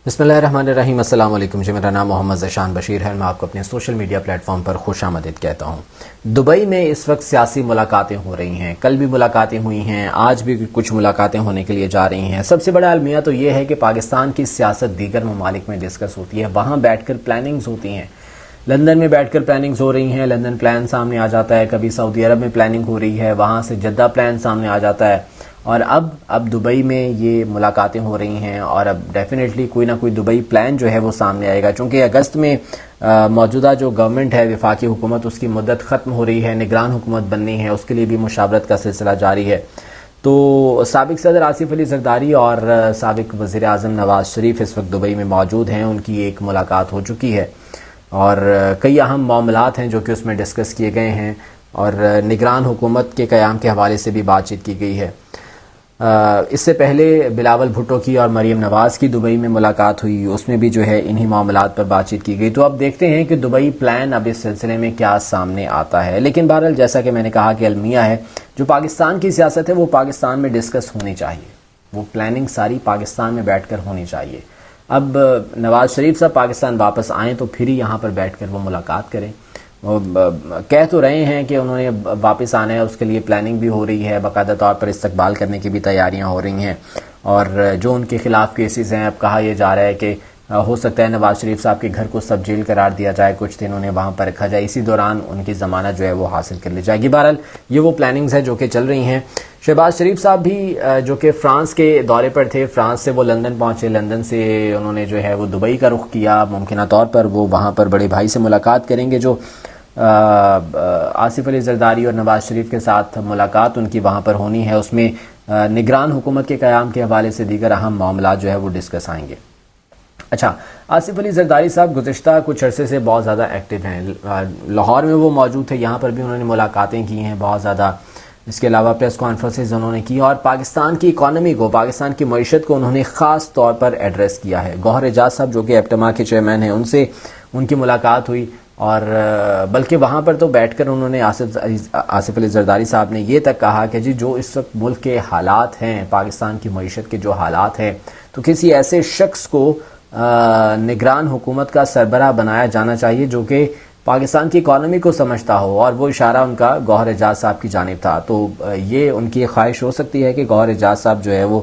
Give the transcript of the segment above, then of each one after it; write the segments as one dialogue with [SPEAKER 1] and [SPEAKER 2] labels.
[SPEAKER 1] بسم اللہ الرحمن الرحیم۔ السلام علیکم جی، میرا نام محمد ذیشان بشیر ہے۔ میں آپ کو اپنے سوشل میڈیا پلیٹ فارم پر خوش آمدید کہتا ہوں۔ دبئی میں اس وقت سیاسی ملاقاتیں ہو رہی ہیں، کل بھی ملاقاتیں ہوئی ہیں، آج بھی کچھ ملاقاتیں ہونے کے لیے جا رہی ہیں۔ سب سے بڑا المیہ تو یہ ہے کہ پاکستان کی سیاست دیگر ممالک میں ڈسکس ہوتی ہے، وہاں بیٹھ کر پلاننگز ہوتی ہیں۔ لندن میں بیٹھ کر پلاننگز ہو رہی ہیں، لندن پلان سامنے آ جاتا ہے، کبھی سعودی عرب میں پلاننگ ہو رہی ہے، وہاں سے جدہ پلان سامنے آ جاتا ہے، اور اب دبئی میں یہ ملاقاتیں ہو رہی ہیں، اور اب ڈیفینیٹلی کوئی نہ کوئی دبئی پلان جو ہے وہ سامنے آئے گا، چونکہ اگست میں موجودہ جو گورنمنٹ ہے، وفاقی حکومت، اس کی مدت ختم ہو رہی ہے، نگران حکومت بننی ہے، اس کے لیے بھی مشاورت کا سلسلہ جاری ہے۔ تو سابق صدر آصف علی زرداری اور سابق وزیر اعظم نواز شریف اس وقت دبئی میں موجود ہیں، ان کی ایک ملاقات ہو چکی ہے، اور کئی اہم معاملات ہیں جو کہ اس میں ڈسکس کیے گئے ہیں، اور نگران حکومت کے قیام کے حوالے سے بھی بات چیت کی گئی ہے۔ اس سے پہلے بلاول بھٹو کی اور مریم نواز کی دبئی میں ملاقات ہوئی، اس میں بھی جو ہے انہی معاملات پر بات چیت کی گئی۔ تو اب دیکھتے ہیں کہ دبئی پلان اب اس سلسلے میں کیا سامنے آتا ہے، لیکن بہرحال جیسا کہ میں نے کہا کہ المیہ ہے، جو پاکستان کی سیاست ہے وہ پاکستان میں ڈسکس ہونی چاہیے، وہ پلاننگ ساری پاکستان میں بیٹھ کر ہونی چاہیے۔ اب نواز شریف صاحب پاکستان واپس آئیں تو پھر ہی یہاں پر بیٹھ کر وہ ملاقات کریں۔ کہہ تو رہے ہیں کہ انہوں نے واپس آنا ہے، اس کے لیے پلاننگ بھی ہو رہی ہے، باقاعدہ طور پر استقبال کرنے کی بھی تیاریاں ہو رہی ہیں، اور جو ان کے خلاف کیسز ہیں، اب کہا یہ جا رہا ہے کہ ہو سکتا ہے نواز شریف صاحب کے گھر کو سب جیل قرار دیا جائے، کچھ دن انہیں وہاں پر رکھا جائے، اسی دوران ان کی ضمانت جو ہے وہ حاصل کر لی جائے گی۔ بہرحال یہ وہ پلاننگز ہیں جو کہ چل رہی ہیں۔ شہباز شریف صاحب بھی جو کہ فرانس کے دورے پر تھے، فرانس سے وہ لندن پہنچے، لندن سے انہوں نے جو ہے وہ دبئی کا رخ کیا، ممکنہ طور پر وہ وہاں پر بڑے بھائی سے ملاقات کریں گے۔ جو آصف علی زرداری اور نواز شریف کے ساتھ ملاقات ان کی وہاں پر ہونی ہے، اس میں نگران حکومت کے قیام کے حوالے سے دیگر اہم معاملات جو ہے وہ ڈسکس آئیں گے۔ اچھا، آصف علی زرداری صاحب گزشتہ کچھ عرصے سے بہت زیادہ ایکٹیو ہیں، لاہور میں وہ موجود تھے، یہاں پر بھی انہوں نے ملاقاتیں کی ہیں بہت زیادہ، اس کے علاوہ پریس کانفرنسز انہوں نے کی، اور پاکستان کی اکانومی کو، پاکستان کی معیشت کو انہوں نے خاص طور پر ایڈریس کیا ہے۔ گوہر اعجاز صاحب جو کہ ایپٹما کے چیئرمین ہیں، ان سے ان کی ملاقات ہوئی، اور بلکہ وہاں پر تو بیٹھ کر انہوں نے آصف علی زرداری صاحب نے یہ تک کہا کہ جی جو اس وقت ملک کے حالات ہیں، پاکستان کی معیشت کے جو حالات ہیں، تو کسی ایسے شخص کو نگران حکومت کا سربراہ بنایا جانا چاہیے جو کہ پاکستان کی اکانومی کو سمجھتا ہو، اور وہ اشارہ ان کا گوہر اعجاز صاحب کی جانب تھا۔ تو یہ ان کی خواہش ہو سکتی ہے کہ گوہر اعجاز صاحب جو ہے وہ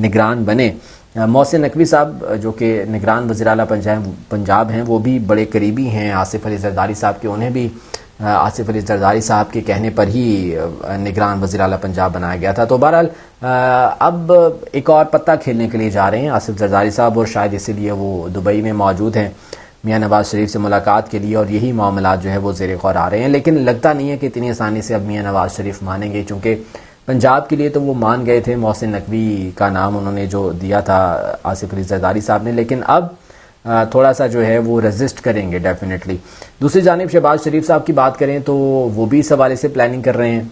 [SPEAKER 1] نگران بنے۔ محسن نقوی صاحب جو کہ نگران وزیر اعلیٰ پنجاب ہیں، وہ بھی بڑے قریبی ہیں آصف علی زرداری صاحب کے، انہیں بھی آصف علی زرداری صاحب کے کہنے پر ہی نگران وزیر اعلیٰ پنجاب بنایا گیا تھا۔ تو بہرحال اب ایک اور پتہ کھیلنے کے لیے جا رہے ہیں آصف زرداری صاحب، اور شاید اسی لیے وہ دبئی میں موجود ہیں میاں نواز شریف سے ملاقات کے لیے، اور یہی معاملات جو ہے وہ زیر غور آ رہے ہیں۔ لیکن لگتا نہیں ہے کہ اتنی آسانی سے اب میاں نواز شریف مانیں گے، چونکہ پنجاب کے لیے تو وہ مان گئے تھے، محسن نقوی کا نام انہوں نے جو دیا تھا آصف علی زرداری صاحب نے، لیکن اب تھوڑا سا جو ہے وہ ریزسٹ کریں گے ڈیفینیٹلی۔ دوسری جانب شہباز شریف صاحب کی بات کریں تو وہ بھی اس حوالے سے پلاننگ کر رہے ہیں،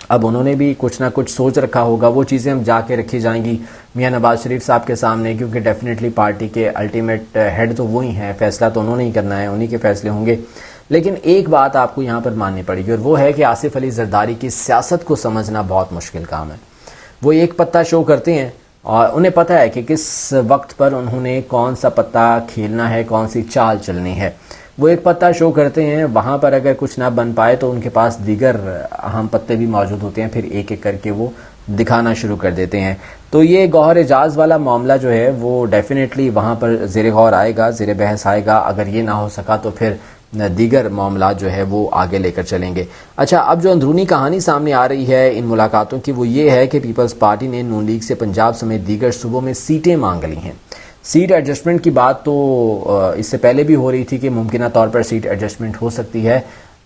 [SPEAKER 1] اب انہوں نے بھی کچھ نہ کچھ سوچ رکھا ہوگا، وہ چیزیں اب جا کے رکھی جائیں گی میاں نواز شریف صاحب کے سامنے، کیونکہ ڈیفینیٹلی پارٹی کے الٹیمیٹ ہیڈ تو وہی ہیں، فیصلہ تو انہوں نے ہی کرنا ہے، انہی کے فیصلے ہوں گے۔ لیکن ایک بات آپ کو یہاں پر ماننی پڑے گی، اور وہ ہے کہ آصف علی زرداری کی سیاست کو سمجھنا بہت مشکل کام ہے۔ وہ ایک پتہ شو کرتے ہیں، اور انہیں پتہ ہے کہ کس وقت پر انہوں نے کون سا پتہ کھیلنا ہے، کون سی چال چلنی ہے۔ وہ ایک پتہ شو کرتے ہیں، وہاں پر اگر کچھ نہ بن پائے تو ان کے پاس دیگر اہم پتے بھی موجود ہوتے ہیں، پھر ایک ایک کر کے وہ دکھانا شروع کر دیتے ہیں۔ تو یہ گوہر اعجاز والا معاملہ جو ہے وہ ڈیفینیٹلی وہاں پر زیر غور آئے گا، زیر بحث آئے گا۔ اگر یہ نہ ہو سکا تو پھر دیگر معاملات جو ہے وہ آگے لے کر چلیں گے۔ اچھا، اب جو اندرونی کہانی سامنے آ رہی ہے ان ملاقاتوں کی، وہ یہ ہے کہ پیپلز پارٹی نے نون لیگ سے پنجاب سمیت دیگر صوبوں میں سیٹیں مانگ لی ہیں۔ سیٹ ایڈجسٹمنٹ کی بات تو اس سے پہلے بھی ہو رہی تھی کہ ممکنہ طور پر سیٹ ایڈجسٹمنٹ ہو سکتی ہے،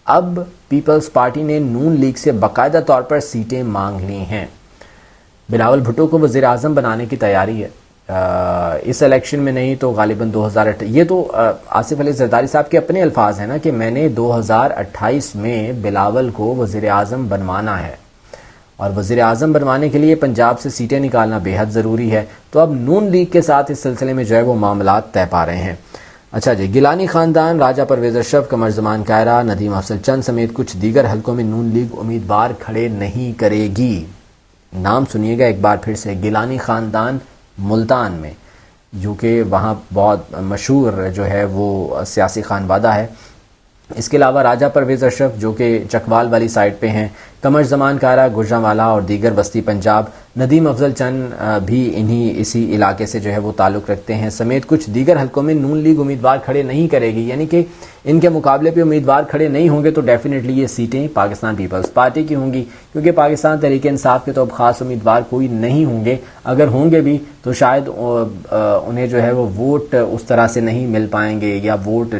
[SPEAKER 1] اب پیپلز پارٹی نے نون لیگ سے باقاعدہ طور پر سیٹیں مانگ لی ہیں۔ بلاول بھٹو کو وزیر اعظم بنانے کی تیاری ہے، اس الیکشن میں نہیں تو غالباً 2008، یہ تو آصف علی زرداری صاحب کے اپنے الفاظ ہیں نا کہ میں نے 2028 میں بلاول کو وزیر اعظم بنوانا ہے، اور وزیر اعظم بنوانے کے لیے پنجاب سے سیٹیں نکالنا بے حد ضروری ہے۔ تو اب نون لیگ کے ساتھ اس سلسلے میں جو ہے وہ معاملات طے پا رہے ہیں۔ اچھا جی، گیلانی خاندان، راجہ پرویز اشرف، قمر زمان کائرہ، ندیم افضل چند سمیت کچھ دیگر حلقوں میں نون لیگ امیدوار کھڑے نہیں کرے گی۔ نام سنیے گا ایک بار پھر سے، گیلانی خاندان ملتان میں، جو کہ وہاں بہت مشہور جو ہے وہ سیاسی خانوادہ ہے. اس کے علاوہ راجہ پرویز اشرف جو کہ چکوال والی سائٹ پہ ہیں، قمر زمان کارا گجرانوالا اور دیگر وسطی پنجاب، ندیم افضل چند بھی اسی علاقے سے جو ہے وہ تعلق رکھتے ہیں، سمیت کچھ دیگر حلقوں میں نون لیگ امیدوار کھڑے نہیں کرے گی. یعنی کہ ان کے مقابلے پہ امیدوار کھڑے نہیں ہوں گے تو ڈیفینیٹلی یہ سیٹیں پاکستان پیپلز پارٹی کی ہوں گی، کیونکہ پاکستان تحریک انصاف کے تو اب خاص امیدوار کوئی نہیں ہوں گے. اگر ہوں گے بھی تو شاید انہیں جو ہے وہ ووٹ اس طرح سے نہیں مل پائیں گے، یا ووٹ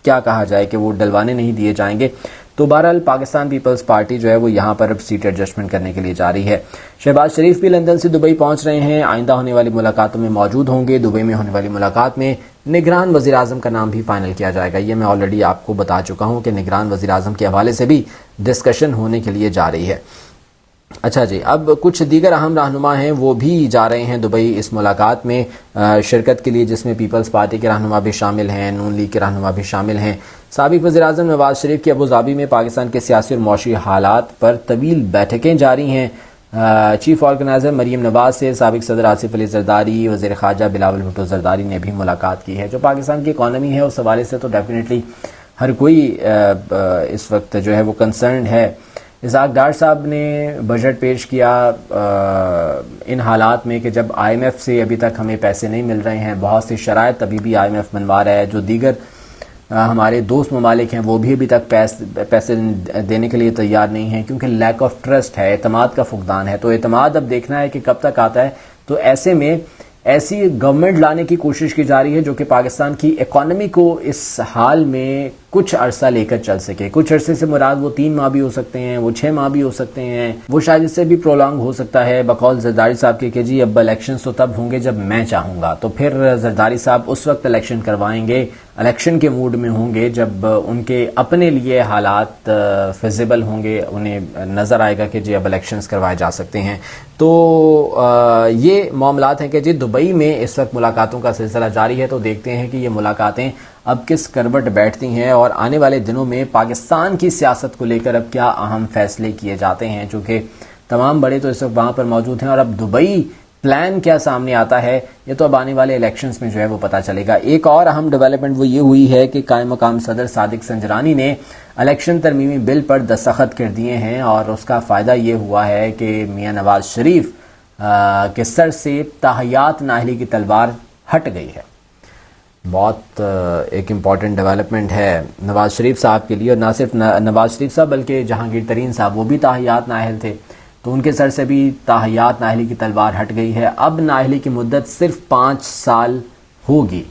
[SPEAKER 1] کیا کہا جائے کہ وہ ڈلوانے نہیں دیے جائیں گے. تو بہرحال پاکستان پیپلز پارٹی جو ہے وہ یہاں پر اب سیٹ ایڈجسٹمنٹ کرنے کے لیے جا رہی ہے. شہباز شریف بھی لندن سے دبئی پہنچ رہے ہیں، آئندہ ہونے والی ملاقاتوں میں موجود ہوں گے. دبئی میں ہونے والی ملاقات میں نگران وزیر اعظم کا نام بھی فائنل کیا جائے گا. یہ میں آلریڈی آپ کو بتا چکا ہوں کہ نگران وزیر اعظم کے حوالے سے بھی ڈسکشن ہونے کے لیے جا رہی ہے. اچھا جی، اب کچھ دیگر اہم رہنما ہیں وہ بھی جا رہے ہیں دبئی اس ملاقات میں شرکت کے لیے، جس میں پیپلز پارٹی کے رہنما بھی شامل ہیں، نون لیگ کے رہنما بھی شامل ہیں. سابق وزیر اعظم نواز شریف کی ابوظہبی میں پاکستان کے سیاسی اور معاشی حالات پر طویل بیٹھکیں جاری ہیں. چیف آرگنائزر مریم نواز سے سابق صدر آصف علی زرداری، وزیر خارجہ بلاول بھٹو زرداری نے بھی ملاقات کی ہے. جو پاکستان کی اکانومی ہے اس حوالے سے تو ڈیفینیٹلی ہر کوئی اس وقت جو ہے وہ کنسرنڈ ہے. اسحاق ڈار صاحب نے بجٹ پیش کیا ان حالات میں کہ جب آئی ایم ایف سے ابھی تک ہمیں پیسے نہیں مل رہے ہیں، بہت سی شرائط ابھی بھی آئی ایم ایف بنوا رہا ہے، جو دیگر ہمارے دوست ممالک ہیں وہ بھی ابھی تک پیسے دینے کے لیے تیار نہیں ہیں، کیونکہ لیک آف ٹرسٹ ہے، اعتماد کا فقدان ہے. تو اعتماد اب دیکھنا ہے کہ کب تک آتا ہے. تو ایسے میں ایسی گورنمنٹ لانے کی کوشش کی جا رہی ہے جو کہ پاکستان کی اکانومی کو اس حال میں کچھ عرصہ لے کر چل سکے. کچھ عرصے سے مراد وہ 3 ماہ بھی ہو سکتے ہیں، وہ 6 ماہ بھی ہو سکتے ہیں، وہ شاید اس سے بھی پرولانگ ہو سکتا ہے. بقول زرداری صاحب کے کہ جی اب الیکشنز تو تب ہوں گے جب میں چاہوں گا. تو پھر زرداری صاحب اس وقت الیکشن کروائیں گے، الیکشن کے موڈ میں ہوں گے جب ان کے اپنے لیے حالات فیزیبل ہوں گے، انہیں نظر آئے گا کہ جی اب الیکشنز کروائے جا سکتے ہیں. تو یہ معاملات ہیں کہ جی دبئی میں اس وقت ملاقاتوں کا سلسلہ جاری ہے. تو دیکھتے ہیں کہ یہ ملاقاتیں اب کس کروٹ بیٹھتی ہیں اور آنے والے دنوں میں پاکستان کی سیاست کو لے کر اب کیا اہم فیصلے کیے جاتے ہیں، چونکہ تمام بڑے تو اس وقت وہاں پر موجود ہیں. اور اب دبئی پلان کیا سامنے آتا ہے یہ تو اب آنے والے الیکشنز میں جو ہے وہ پتہ چلے گا. ایک اور اہم ڈیولپمنٹ وہ یہ ہوئی ہے کہ قائم مقام صدر صادق سنجرانی نے الیکشن ترمیمی بل پر دستخط کر دیے ہیں، اور اس کا فائدہ یہ ہوا ہے کہ میاں نواز شریف کے سر سے تاحیات نااہلی کی تلوار ہٹ گئی ہے. بہت ایک امپورٹنٹ ڈیولپمنٹ ہے نواز شریف صاحب کے لیے، اور نہ صرف نواز شریف صاحب بلکہ جہانگیر ترین صاحب وہ بھی تاحیات نااہل تھے، تو ان کے سر سے بھی تاحیات نااہلی کی تلوار ہٹ گئی ہے. اب نااہلی کی مدت صرف 5 سال ہوگی،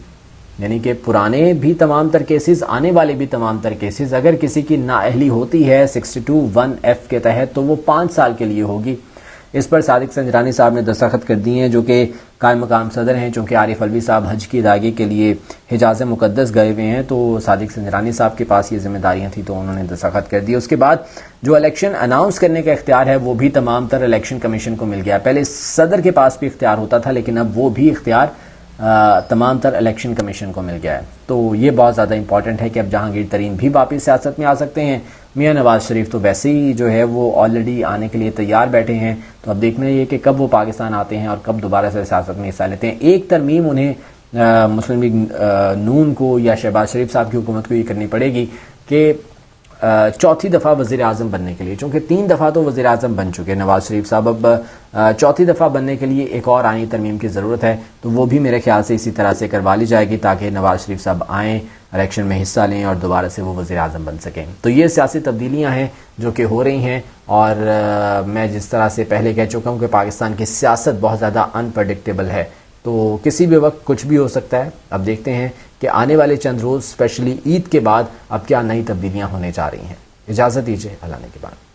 [SPEAKER 1] یعنی کہ پرانے بھی تمام تر کیسز، آنے والے بھی تمام تر کیسز، اگر کسی کی نااہلی ہوتی ہے 62(1)(f) کے تحت تو وہ 5 سال کے لیے ہوگی. اس پر صادق سنجرانی صاحب نے دستخط کر دیے ہیں، جو کہ قائم مقام صدر ہیں. چونکہ عارف علوی صاحب حج کی ادائیگی کے لیے حجاز مقدس گئے ہوئے ہیں، تو صادق سنجرانی صاحب کے پاس یہ ذمہ داریاں تھیں تو انہوں نے دستخط کر دی. اس کے بعد جو الیکشن اناؤنس کرنے کا اختیار ہے وہ بھی تمام تر الیکشن کمیشن کو مل گیا. پہلے صدر کے پاس بھی اختیار ہوتا تھا، لیکن اب وہ بھی اختیار تمام تر الیکشن کمیشن کو مل گیا ہے. تو یہ بہت زیادہ امپورٹنٹ ہے کہ اب جہانگیر ترین بھی واپس سیاست میں آ سکتے ہیں. میاں نواز شریف تو ویسے ہی جو ہے وہ آلریڈی آنے کے لیے تیار بیٹھے ہیں. تو اب دیکھنا یہ کہ کب وہ پاکستان آتے ہیں اور کب دوبارہ سے سیاست میں حصہ لیتے ہیں. ایک ترمیم انہیں مسلم لیگ نون کو یا شہباز شریف صاحب کی حکومت کو یہ کرنی پڑے گی کہ چوتھی دفعہ وزیر اعظم بننے کے لیے، چونکہ 3 دفعہ تو وزیر اعظم بن چکے نواز شریف صاحب، اب چوتھی دفعہ بننے کے لیے ایک اور آئینی ترمیم کی ضرورت ہے. تو وہ بھی میرے خیال سے اسی طرح سے کروا لی جائے گی تاکہ نواز شریف صاحب آئیں، الیکشن میں حصہ لیں اور دوبارہ سے وہ وزیر اعظم بن سکیں. تو یہ سیاسی تبدیلیاں ہیں جو کہ ہو رہی ہیں، اور میں جس طرح سے پہلے کہہ چکا ہوں کہ پاکستان کی سیاست بہت زیادہ انپریڈکٹیبل ہے، تو کسی بھی وقت کچھ بھی ہو سکتا ہے. اب دیکھتے ہیں کہ آنے والے چند روز اسپیشلی عید کے بعد اب کیا نئی تبدیلیاں ہونے جا رہی ہیں. اجازت دیجیے، اللہ نے کے بعد.